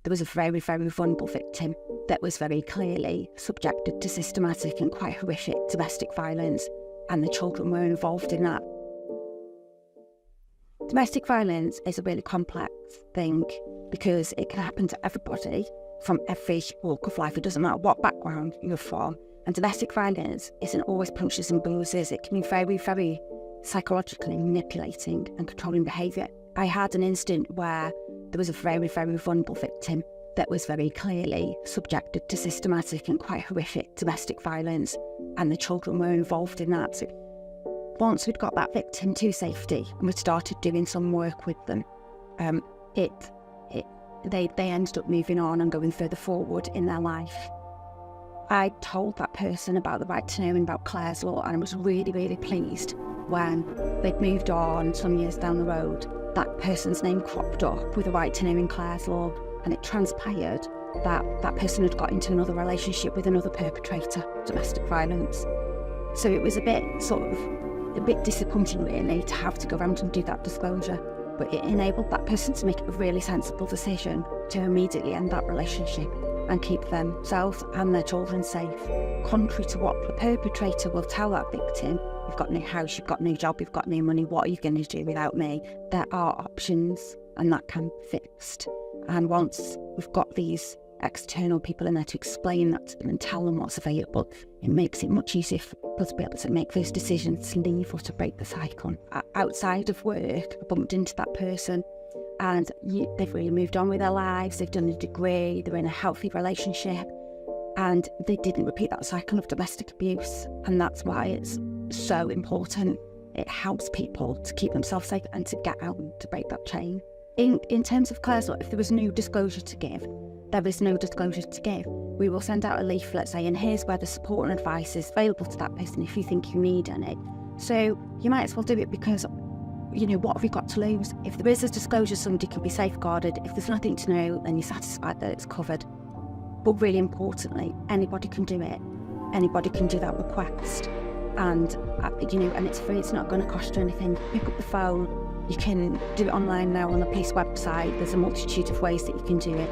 there was a very, very vulnerable victim that was very clearly subjected to systematic and quite horrific domestic violence, and the children were involved in that. Domestic violence is a really complex thing because it can happen to everybody from every walk of life. It doesn't matter what background you're from. And domestic violence isn't always punches and bruises. It can be very, very psychologically manipulating and controlling behaviour. I had an incident where there was a very, very vulnerable victim that was very clearly subjected to systematic and quite horrific domestic violence, and the children were involved in that. So once we'd got that victim to safety and we started doing some work with them, they ended up moving on and going further forward in their life. I told that person about the right to know and about Clare's Law, and I was really, really pleased when they'd moved on some years down the road. That person's name cropped up with the right to know in Clare's Law, and it transpired that that person had got into another relationship with another perpetrator of domestic violence. So it was a bit disappointing really to have to go around and do that disclosure, but it enabled that person to make a really sensible decision to immediately end that relationship and keep themselves and their children safe. Contrary to what the perpetrator will tell that victim, you've got no house, you've got no job, you've got no money, what are you going to do without me? There are options, and that can be fixed. And once we've got these external people in there to explain that to them and tell them what's available, it makes it much easier for people to be able to make those decisions to leave or to break the cycle. Outside of work, I bumped into that person, and they've really moved on with their lives, they've done a degree, they're in a healthy relationship, and they didn't repeat that cycle of domestic abuse. And that's why it's so important. It helps people to keep themselves safe and to get out and to break that chain. In terms of Clare's Law, if there was no disclosure to give, there is no disclosure to give. We will send out a leaflet saying, here's where the support and advice is available to that person if you think you need any. So you might as well do it, because, you know, what have you got to lose? If there is a disclosure, somebody can be safeguarded. If there's nothing to know, then you're satisfied that it's covered. But really importantly, anybody can do it. Anybody can do that request. And, you know, and it's free, it's not going to cost you anything. Pick up the phone. You can do it online now on the police website. There's a multitude of ways that you can do it.